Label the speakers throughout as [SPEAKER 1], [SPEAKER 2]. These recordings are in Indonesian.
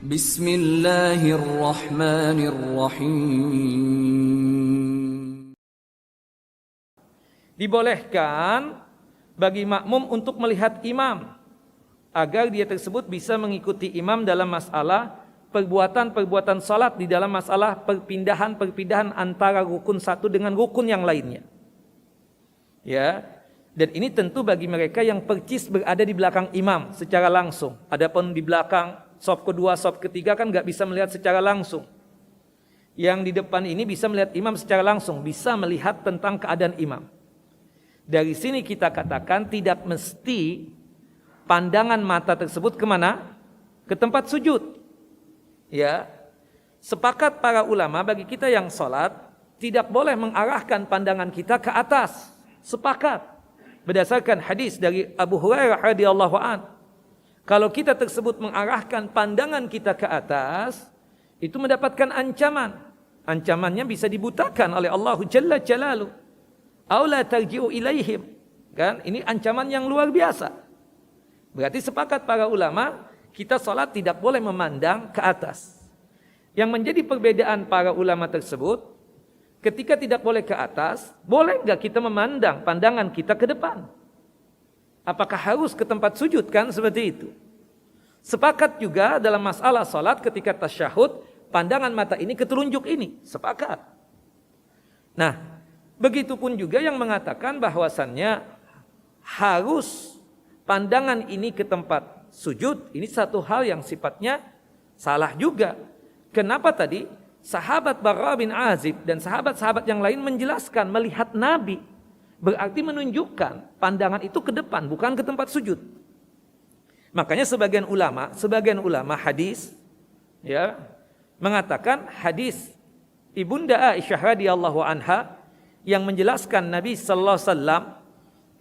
[SPEAKER 1] Bismillahirrahmanirrahim.
[SPEAKER 2] Dibolehkan bagi makmum untuk melihat imam agar dia tersebut bisa mengikuti imam dalam masalah perbuatan-perbuatan salat, di dalam masalah perpindahan-perpindahan antara rukun satu dengan rukun yang lainnya. Ya, dan ini tentu bagi mereka yang percis berada di belakang imam secara langsung. Adapun di belakang shaf kedua, shaf ketiga kan nggak bisa melihat secara langsung. Yang di depan ini bisa melihat imam secara langsung, bisa melihat tentang keadaan imam. Dari sini kita katakan tidak mesti pandangan mata tersebut kemana? Ke tempat sujud. Ya, sepakat para ulama bagi kita yang sholat tidak boleh mengarahkan pandangan kita ke atas. Sepakat berdasarkan hadis dari Abu Hurairah radhiyallahu an. Kalau kita tersebut mengarahkan pandangan kita ke atas, itu mendapatkan ancaman. Ancamannya bisa dibutakan oleh Allah Jalla Jalaluhu. Aula tarji'u ilaihim. Kan? Ini ancaman yang luar biasa. Berarti sepakat para ulama, kita sholat tidak boleh memandang ke atas. Yang menjadi perbedaan para ulama tersebut, ketika tidak boleh ke atas, boleh nggak kita memandang pandangan kita ke depan? Apakah harus ke tempat sujud kan seperti itu? Sepakat juga dalam masalah sholat ketika tasyahud, pandangan mata ini ke telunjuk ini. Sepakat. Nah, begitupun juga yang mengatakan bahwasannya harus pandangan ini ke tempat sujud, ini satu hal yang sifatnya salah juga. Kenapa tadi sahabat Barra bin Azib dan sahabat-sahabat yang lain menjelaskan melihat Nabi berarti menunjukkan pandangan itu ke depan, bukan ke tempat sujud. Makanya sebagian ulama hadis ya mengatakan hadis Ibunda Aisyah radhiyallahu anha yang menjelaskan Nabi sallallahu alaihi wasallam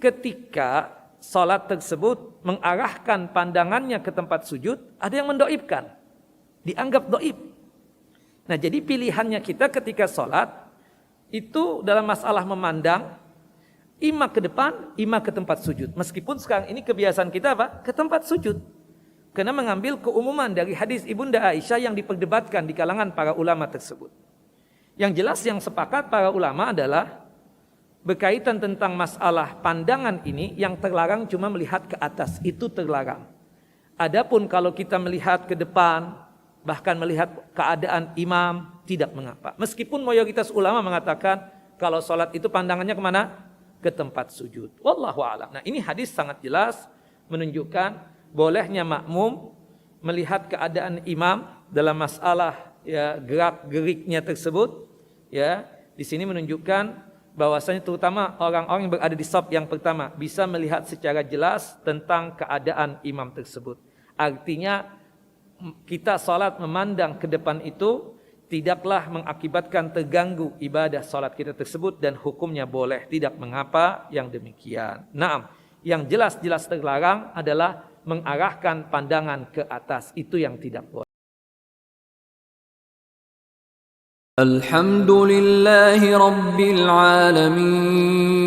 [SPEAKER 2] ketika salat tersebut mengarahkan pandangannya ke tempat sujud, ada yang mendoibkan, dianggap doib. Nah, jadi pilihannya kita ketika salat itu dalam masalah memandang ima ke depan, ima ke tempat sujud. Meskipun sekarang ini kebiasaan kita apa? Ke tempat sujud. Karena mengambil keumuman dari hadis Ibunda Aisyah yang diperdebatkan di kalangan para ulama tersebut. Yang jelas yang sepakat para ulama adalah berkaitan tentang masalah pandangan ini yang terlarang cuma melihat ke atas, itu terlarang. Adapun kalau kita melihat ke depan, bahkan melihat keadaan imam, tidak mengapa. Meskipun mayoritas ulama mengatakan kalau sholat itu pandangannya kemana? Ke tempat sujud. Wallahu a'lam. Nah, ini hadis sangat jelas menunjukkan bolehnya makmum melihat keadaan imam dalam masalah ya gerak-geriknya tersebut. Ya, di sini menunjukkan bahwasanya terutama orang-orang yang berada di shaf yang pertama bisa melihat secara jelas tentang keadaan imam tersebut. Artinya kita salat memandang ke depan itu tidaklah mengakibatkan terganggu ibadah salat kita tersebut dan hukumnya boleh, tidak mengapa yang demikian. Naam, yang jelas-jelas terlarang adalah mengarahkan pandangan ke atas, itu yang tidak boleh.
[SPEAKER 1] Alhamdulillahi Rabbil Alamin.